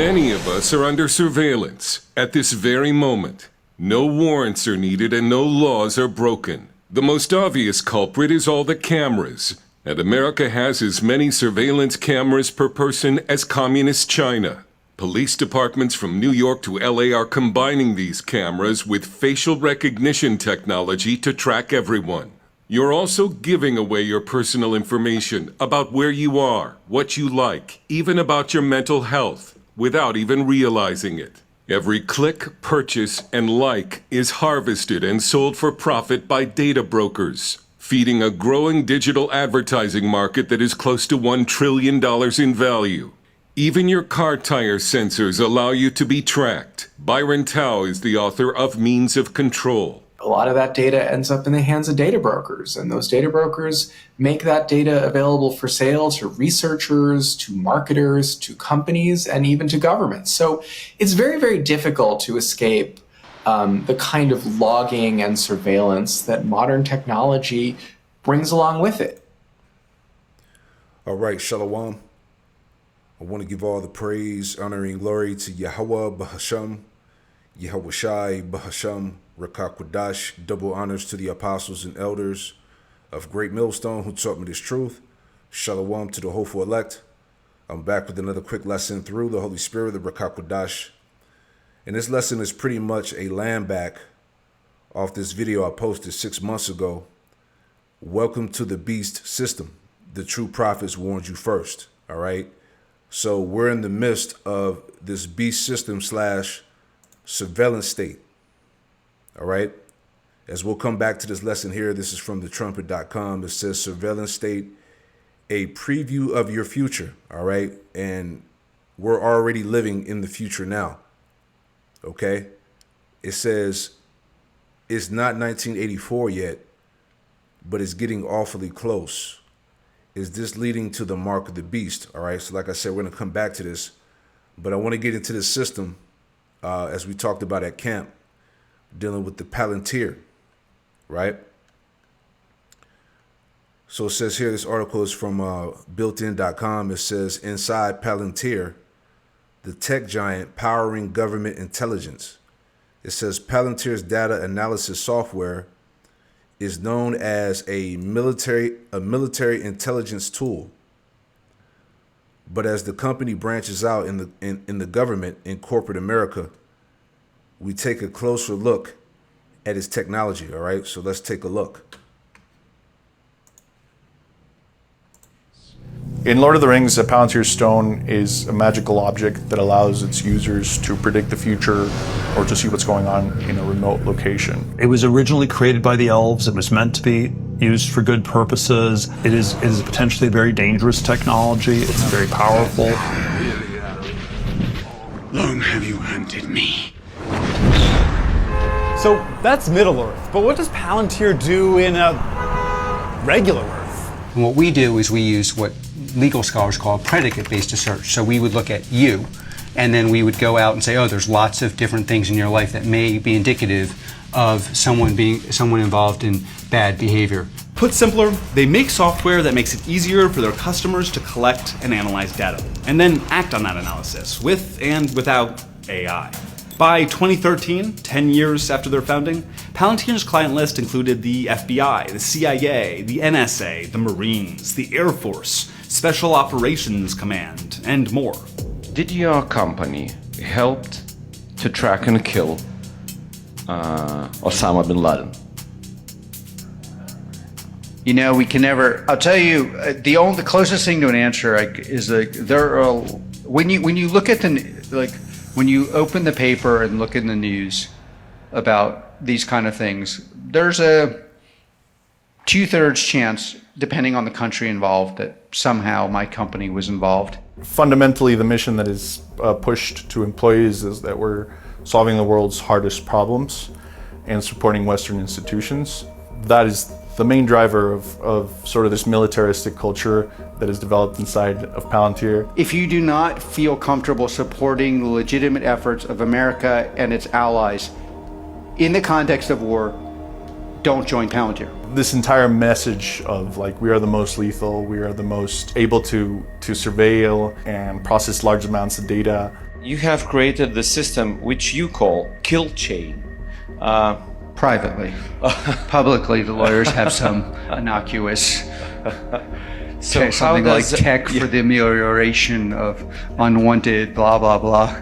Many of us are under surveillance at this very moment. No warrants are needed and no laws are broken. The most obvious culprit is all the cameras. And America has as many surveillance cameras per person as communist China. Police departments from New York to LA are combining these cameras with facial recognition technology to track everyone. You're also giving away your personal information about where you are, what you like, even about your mental health, without even realizing it. Every click, purchase, and like is harvested and sold for profit by data brokers, feeding a growing digital advertising market that is close to $1 trillion in value. Even your car tire sensors allow you to be tracked. Byron Tao is the author of Means of Control. A lot of that data ends up in the hands of data brokers, and those data brokers make that data available for sale to researchers, to marketers, to companies, and even to governments. So it's very, very difficult to escape the kind of logging and surveillance that modern technology brings along with it. All right, Shalom. I want to give all the praise, honor, and glory to Yahweh Bahasham, Yahweh Shai Bahasham, Rakakwadash. Double honors to the apostles and elders of Great Millstone who taught me this truth. Shalom to the hopeful elect. I'm back with another quick lesson through the Holy Spirit of Rakakwadash. And this lesson is pretty much a land back off this video I posted 6 months ago. Welcome to the beast system. The true prophets warned you first. All right. So we're in the midst of this beast system / surveillance state. All right. As we'll come back to this lesson here, this is from thetrumpet.com. It says surveillance state, a preview of your future. All right. And we're already living in the future now. OK, it says it's not 1984 yet, but it's getting awfully close. Is this leading to the mark of the beast? All right. So like I said, we're going to come back to this, but I want to get into this system as we talked about at camp, dealing with the Palantir. Right. So it says here, this article is from builtin.com. It says inside Palantir, the tech giant powering government intelligence. It says Palantir's data analysis software is known as a military intelligence tool. But as the company branches out in the government in corporate America, we take a closer look at its technology. All right, so let's take a look. In Lord of the Rings, a Palantir stone is a magical object that allows its users to predict the future or to see what's going on in a remote location. It was originally created by the elves. It was meant to be used for good purposes. It is potentially a very dangerous technology. It's very powerful. Long have you hunted me? So that's Middle Earth, but what does Palantir do in a regular Earth? And what we do is we use what legal scholars call predicate-based search. So we would look at you, and then we would go out and say, oh, there's lots of different things in your life that may be indicative of someone involved in bad behavior. Put simpler, they make software that makes it easier for their customers to collect and analyze data, and then act on that analysis with and without AI. By 2013, 10 years after their founding, Palantir's client list included the FBI, the CIA, the NSA, the Marines, the Air Force, Special Operations Command, and more. Did your company help to track and kill Osama bin Laden? You know, we can never. I'll tell you, the closest thing to an answer is there are when you look at when you open the paper and look in the news about these kind of things, there's a 2/3 chance, depending on the country involved, that somehow my company was involved. Fundamentally, the mission that is pushed to employees is that we're solving the world's hardest problems and supporting Western institutions. That is the main driver of sort of this militaristic culture that is developed inside of Palantir. If you do not feel comfortable supporting the legitimate efforts of America and its allies in the context of war, don't join Palantir. This entire message of like, we are the most lethal, we are the most able to surveil and process large amounts of data, you have created the system which you call kill chain. Privately. Publicly, the lawyers have some innocuous something like tech for the amelioration of unwanted blah blah blah.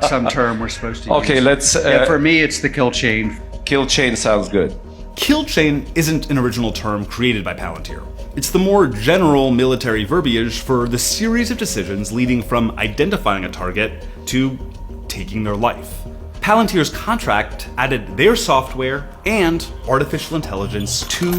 Some term we're supposed to use. Okay, let's. For me, it's the kill chain. Kill chain sounds good. Kill chain isn't an original term created by Palantir. It's the more general military verbiage for the series of decisions leading from identifying a target to taking their life. Palantir's contract added their software and artificial intelligence to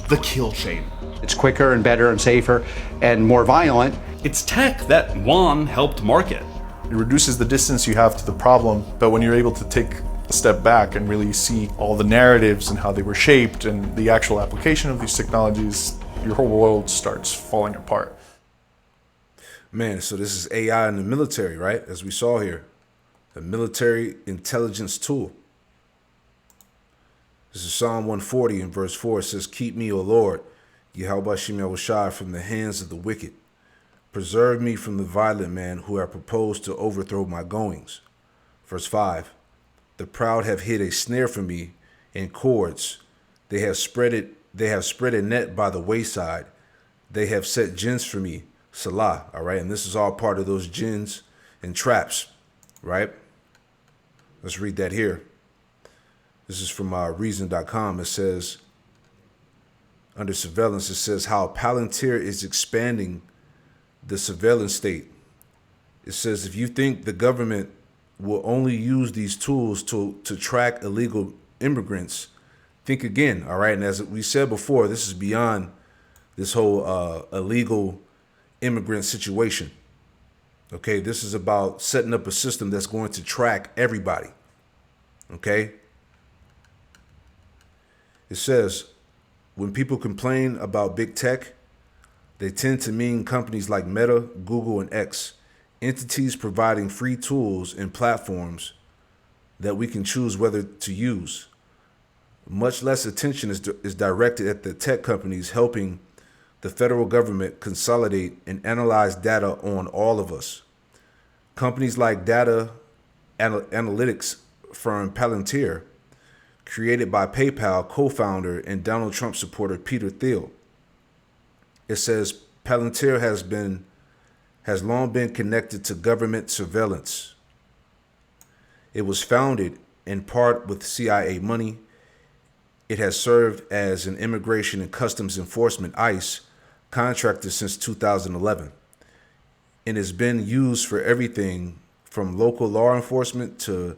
the kill chain. It's quicker and better and safer and more violent. It's tech that Juan helped market. It reduces the distance you have to the problem, but when you're able to take a step back and really see all the narratives and how they were shaped and the actual application of these technologies, your whole world starts falling apart. Man, so this is AI in the military, right? As we saw here, a military intelligence tool. This is Psalm 140 in verse 4. It says, "Keep me, O Lord, Yahweh Shem Yahushai, from the hands of the wicked. Preserve me from the violent man who have proposed to overthrow my goings." Verse 5. "The proud have hid a snare for me in cords. They have spread a net by the wayside. They have set gins for me." Salah. All right. And this is all part of those gins and traps, right? Let's read that here. This is from reason.com. It says, under surveillance, it says how Palantir is expanding the surveillance state. It says, if you think the government will only use these tools to track illegal immigrants, think again, all right? And as we said before, this is beyond this whole illegal immigrant situation. Okay, this is about setting up a system that's going to track everybody. Okay? It says, when people complain about big tech, they tend to mean companies like Meta, Google, and X, entities providing free tools and platforms that we can choose whether to use. Much less attention is directed at the tech companies helping the federal government consolidate and analyze data on all of us. Companies like data analytics firm Palantir, created by PayPal co-founder and Donald Trump supporter Peter Thiel. It says Palantir has long been connected to government surveillance. It was founded in part with CIA money. It has served as an immigration and customs enforcement ICE contractor since 2011 and has been used for everything from local law enforcement to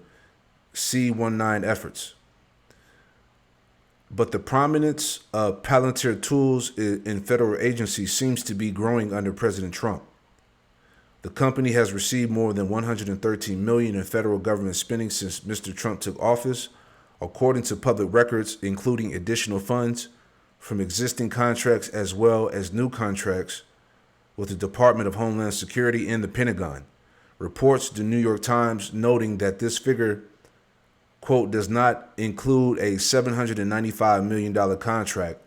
C-19 efforts. But the prominence of Palantir tools in federal agencies seems to be growing under President Trump. The company has received more than $113 million in federal government spending since Mr. Trump took office, according to public records, including additional funds from existing contracts as well as new contracts with the Department of Homeland Security and the Pentagon. Reports the New York Times noting that this figure, quote, does not include a $795 million contract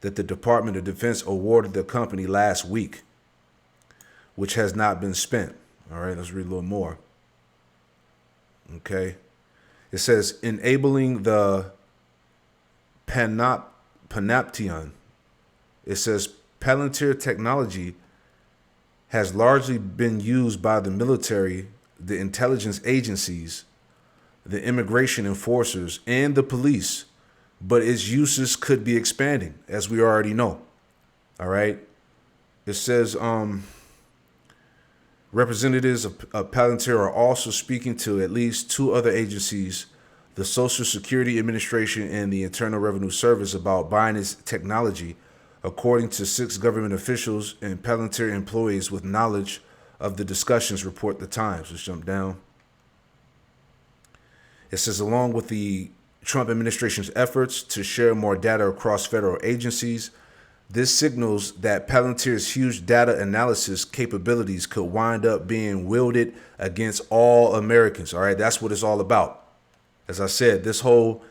that the Department of Defense awarded the company last week, which has not been spent. All right, let's read a little more. Okay. It says, enabling the Panoption. It says Palantir technology has largely been used by the military, the intelligence agencies, the immigration enforcers, and the police, but its uses could be expanding, as we already know. All right. It says representatives of Palantir are also speaking to at least two other agencies, the Social Security Administration and the Internal Revenue Service, about buying its technology, according to 6 government officials and Palantir employees with knowledge of the discussions, report the Times. Let's jump down. It says, along with the Trump administration's efforts to share more data across federal agencies, this signals that Palantir's huge data analysis capabilities could wind up being wielded against all Americans. All right, that's what it's all about. As I said, this whole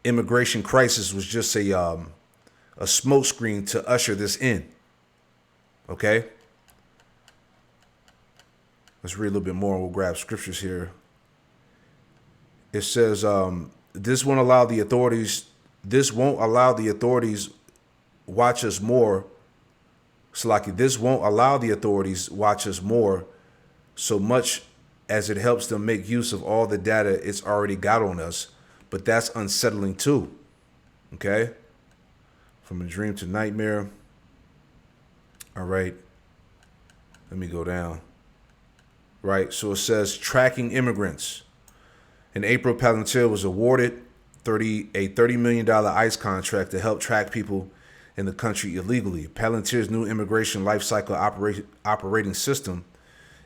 immigration crisis was just a smokescreen to usher this in. Okay? Let's read a little bit more and we'll grab scriptures here. It says, this won't allow the authorities watch us more. Salaki, this won't allow the authorities watch us more so much as it helps them make use of all the data it's already got on us. But that's unsettling too. Okay? From a dream to nightmare. All right. Let me go down. Right. So it says tracking immigrants. In April, Palantir was awarded a $30 million ICE contract to help track people in the country illegally. Palantir's new immigration lifecycle operating system,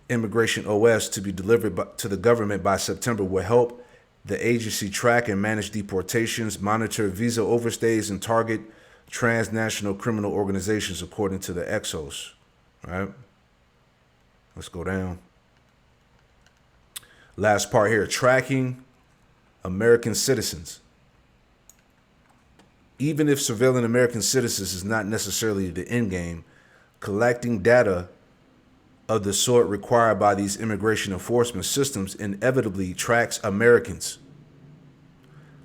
Immigration OS, to be delivered to the government by September, will help the agency track and manage deportations, monitor visa overstays, and target transnational criminal organizations, according to the Exos. All right. Let's go down. Last part here, tracking American citizens. Even if surveilling American citizens is not necessarily the end game, collecting data of the sort required by these immigration enforcement systems inevitably tracks Americans.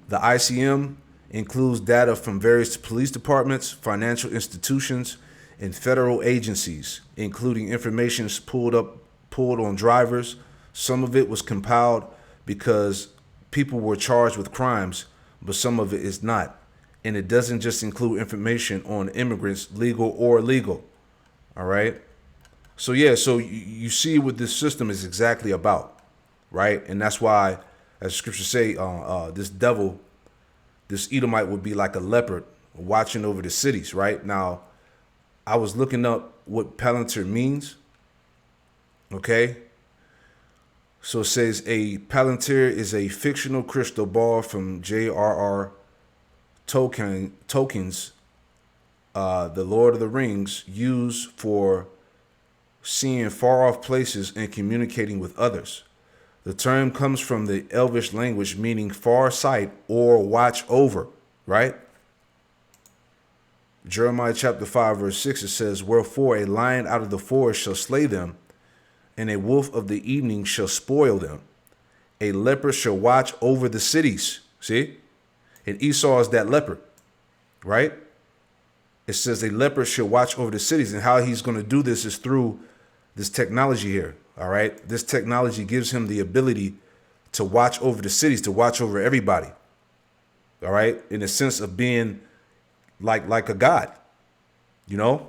The ICM includes data from various police departments, financial institutions, and federal agencies, including information pulled on drivers. Some of it was compiled because people were charged with crimes, but some of it is not. And it doesn't just include information on immigrants, legal or illegal. All right. So, yeah, so you see what this system is exactly about. Right. And that's why, as the scriptures say, this devil, this Edomite would be like a leopard watching over the cities. Right. Now, I was looking up what Palantir means. OK. So it says a Palantir is a fictional crystal ball from J.R.R. Tolkien's The Lord of the Rings, used for seeing far off places and communicating with others. The term comes from the Elvish language meaning far sight or watch over, right? Jeremiah chapter 5 verse 6, it says, wherefore a lion out of the forest shall slay them, and a wolf of the evening shall spoil them. A leopard shall watch over the cities. See? And Esau is that leopard, right? It says a leopard shall watch over the cities. And how he's going to do this is through this technology here, all right? This technology gives him the ability to watch over the cities, to watch over everybody, all right? In the sense of being like a god, you know?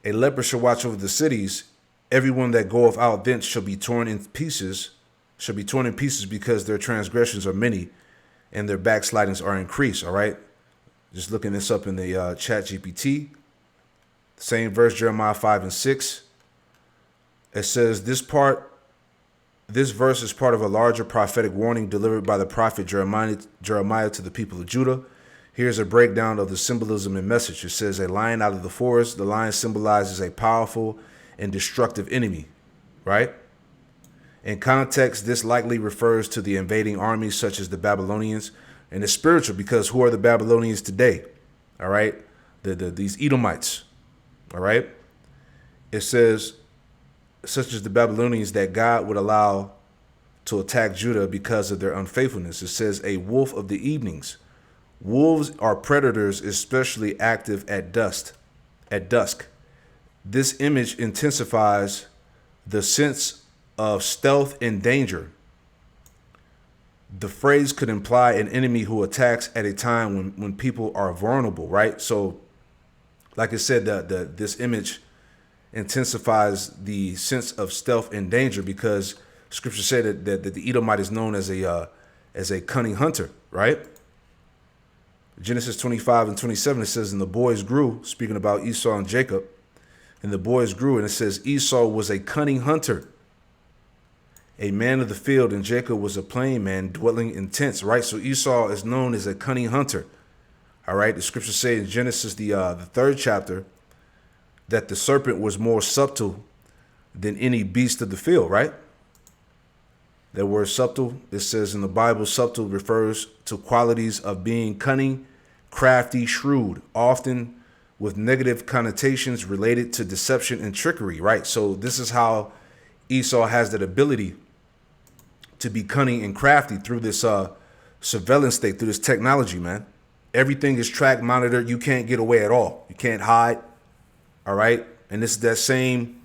A leopard shall watch over the cities. Everyone that goeth out thence shall be torn in pieces, because their transgressions are many and their backslidings are increased. All right. Just looking this up in the chat GPT. Same verse, Jeremiah 5 and 6. It says this verse is part of a larger prophetic warning delivered by the prophet Jeremiah to the people of Judah. Here's a breakdown of the symbolism and message. It says a lion out of the forest. The lion symbolizes a powerful and destructive enemy, right? In context, this likely refers to the invading armies such as the Babylonians, and it's spiritual because who are the Babylonians today? All right, these Edomites. All right, it says such as the Babylonians that God would allow to attack Judah because of their unfaithfulness. It says a wolf of the evenings. Wolves are predators, especially active at dusk. This image intensifies the sense of stealth and danger. The phrase could imply an enemy who attacks at a time when people are vulnerable, right? So, like I said, this image intensifies the sense of stealth and danger because Scripture said that the Edomite is known as a cunning hunter, right? Genesis 25 and 27, it says, and the boys grew, speaking about Esau and Jacob, and the boys grew, and it says Esau was a cunning hunter, a man of the field, and Jacob was a plain man dwelling in tents, right? So Esau is known as a cunning hunter, all right? The scriptures say in Genesis, the 3rd chapter, that the serpent was more subtle than any beast of the field, right? That word subtle, it says in the Bible, subtle refers to qualities of being cunning, crafty, shrewd, often with negative connotations related to deception and trickery, right? So this is how Esau has that ability to be cunning and crafty through this surveillance state, through this technology, man. Everything is tracked, monitored. You can't get away at all. You can't hide. All right. And this is that same,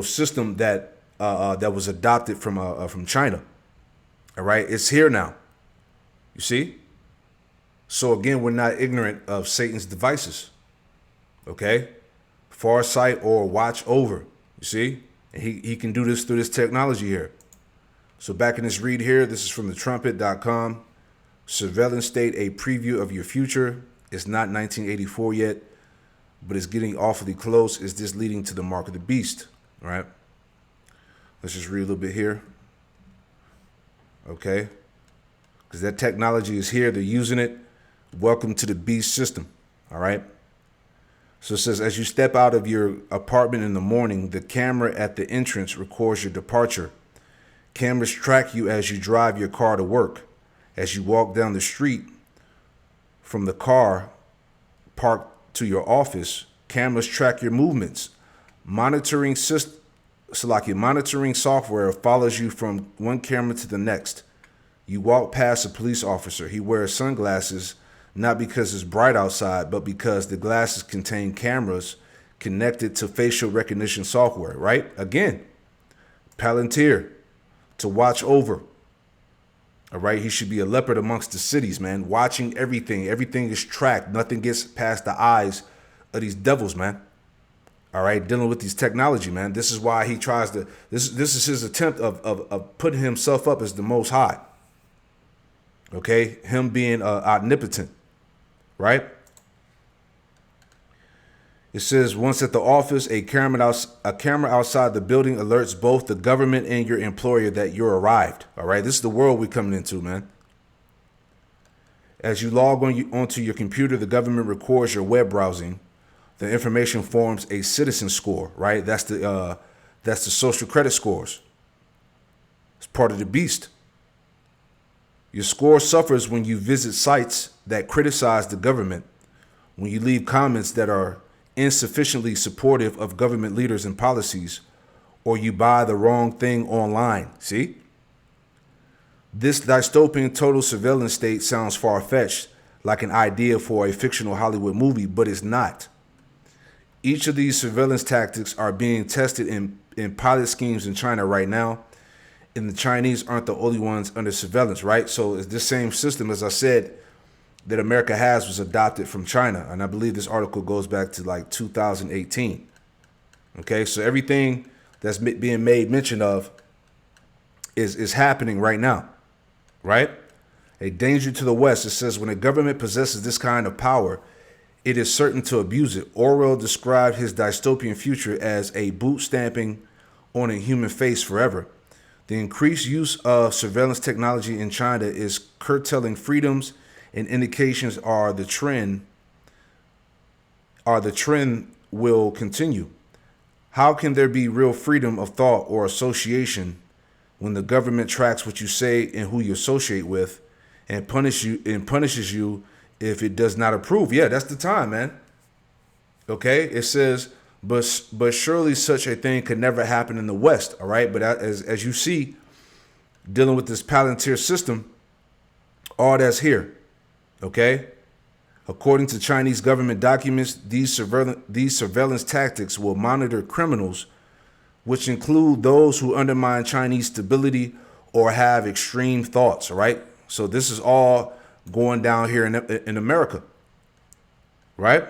system that that was adopted from China. All right. It's here now. You see? So again, we're not ignorant of Satan's devices. Okay. Farsight or watch over. You see? And he can do this through this technology here. So back in this read here, this is from thetrumpet.com. Surveillance state, a preview of your future. It's not 1984 yet, but it's getting awfully close. Is this leading to the mark of the beast? All right. Let's just read a little bit here. Okay. Because that technology is here. They're using it. Welcome to the beast system. All right. So it says, as you step out of your apartment in the morning, the camera at the entrance records your departure. Cameras track you as you drive your car to work. As you walk down the street from the car parked to your office, cameras track your movements. Monitoring software follows you from one camera to the next. You walk past a police officer. He wears sunglasses, not because it's bright outside, but because the glasses contain cameras connected to facial recognition software, right? Again, Palantir, to watch over. All right, he should be a leopard amongst the cities, man, watching everything. Everything is tracked. Nothing gets past the eyes of these devils, man. All right, dealing with these technology, man. This is why he tries to, this is his attempt of putting himself up as the most high. Okay, him being omnipotent, right? It says, once at the office, a camera outside the building alerts both the government and your employer that you're arrived. All right, this is the world we're coming into, man. As you log onto your computer, the government records your web browsing. The information forms a citizen score, right? That's the social credit scores. It's part of the beast. Your score suffers when you visit sites that criticize the government, when you leave comments that are insufficiently supportive of government leaders and policies, or you buy the wrong thing online. See? This dystopian total surveillance state sounds far-fetched, like an idea for a fictional Hollywood movie, but it's not. Each of these surveillance tactics are being tested in pilot schemes in China right now, and the Chinese aren't the only ones under surveillance, right? So it's this same system, as I said, that America has was adopted from China. And I believe this article goes back to like 2018. Okay, so everything that's being made mention of is happening right now, right? A danger to the West. It says, when a government possesses this kind of power, it is certain to abuse it. Orwell described his dystopian future as a boot stamping on a human face forever. The increased use of surveillance technology in China is curtailing freedoms, and indications are the trend will continue. How can there be real freedom of thought or association when the government tracks what you say and who you associate with, and punishes you if it does not approve? Yeah, that's the time, man. Okay, it says, but surely such a thing could never happen in the West. All right, but as you see, dealing with this Palantir system, all that's here. Okay, according to Chinese government documents, these surveillance tactics will monitor criminals, which include those who undermine Chinese stability or have extreme thoughts. All right, so this is all going down here in America, right?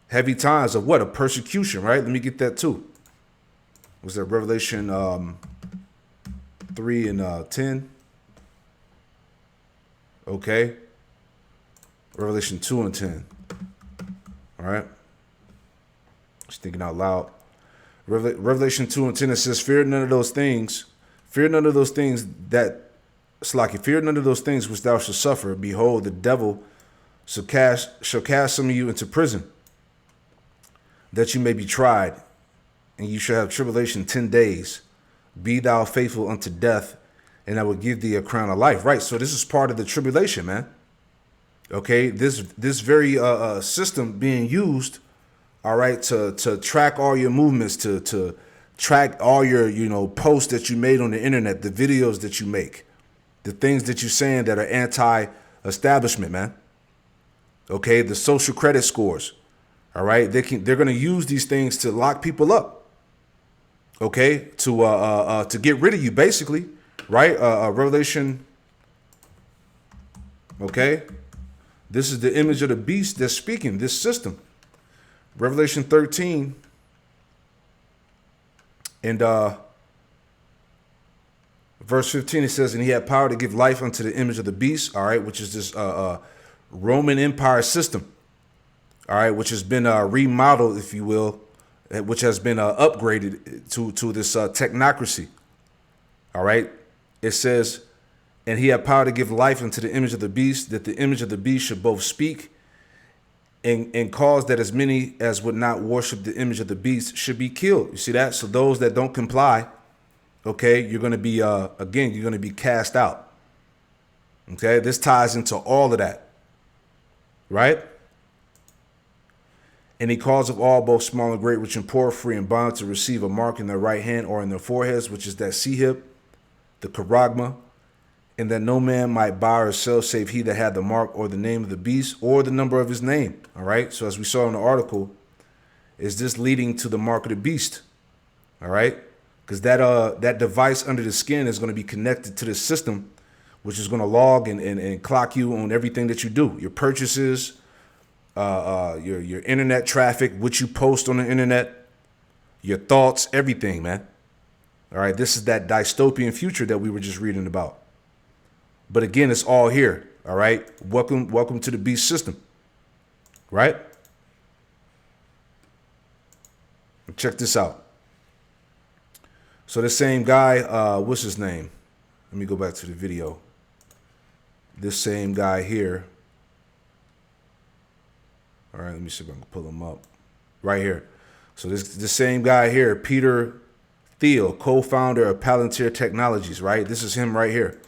Heavy times of what? A persecution, right? Let me get that too. Was that Revelation 3 and 10? Okay. Revelation 2 and 10. All right. Just thinking out loud. Revelation 2 and 10, it says, fear none of those things. Fear none of those things that, Slaki, fear none of those things which thou shalt suffer. Behold, the devil shall cast some of you into prison, that you may be tried, and you shall have tribulation 10 days. Be thou faithful unto death, and I will give thee a crown of life. Right, so this is part of the tribulation, man. Okay, this very system being used, all right, to track all your movements, to track all your posts that you made on the internet, the videos that you make, the things that you're saying that are anti-establishment, man. Okay, the social credit scores, all right, they're gonna use these things to lock people up. Okay, to get rid of you, basically, right? Revelation. Okay. This is the image of the beast that's speaking, this system. Revelation 13 and verse 15, it says, and he had power to give life unto the image of the beast, all right, which is this Roman Empire system, all right, which has been remodeled, if you will, which has been upgraded to this technocracy, all right. It says, and he had power to give life unto the image of the beast, that the image of the beast should both speak and cause that as many as would not worship the image of the beast should be killed. You see that? So those that don't comply, okay, you're going to be, again, you're going to be cast out. Okay, this ties into all of that, right? And he calls of all, both small and great, rich and poor, free and bond, to receive a mark in their right hand or in their foreheads, which is that sehip, the charagma, and that no man might buy or sell save he that had the mark or the name of the beast or the number of his name. All right. So as we saw in the article, is this leading to the mark of the beast? All right. Because that device under the skin is going to be connected to the system, which is going to log and clock you on everything that you do, your purchases, your internet traffic, what you post on the internet, your thoughts, everything, man. All right. This is that dystopian future that we were just reading about. But again, it's all here. All right. Welcome to the beast system. Right. Check this out. So the same guy, what's his name? Let me go back to the video. This same guy here. All right. Let me see if I can pull him up right here. So this same guy here, Peter Thiel, co-founder of Palantir Technologies. Right. This is him right here.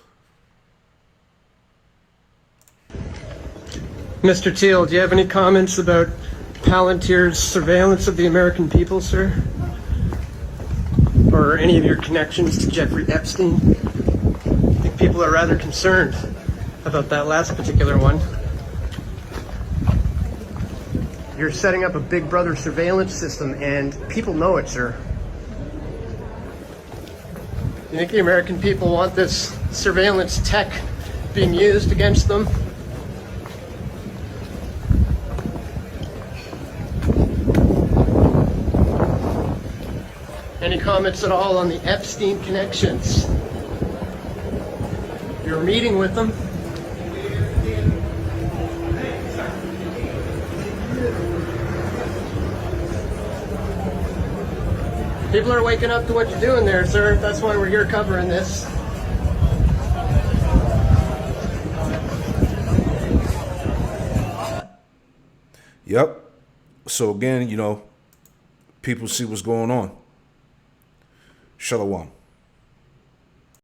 Mr. Thiel, do you have any comments about Palantir's surveillance of the American people, sir? Or any of your connections to Jeffrey Epstein? I think people are rather concerned about that last particular one. You're setting up a Big Brother surveillance system, and people know it, sir. Do you think the American people want this surveillance tech being used against them? Any comments at all on the Epstein connections? You're meeting with them? People are waking up to what you're doing there, sir. That's why we're here covering this. Yep. So again, people see what's going on. Shalom.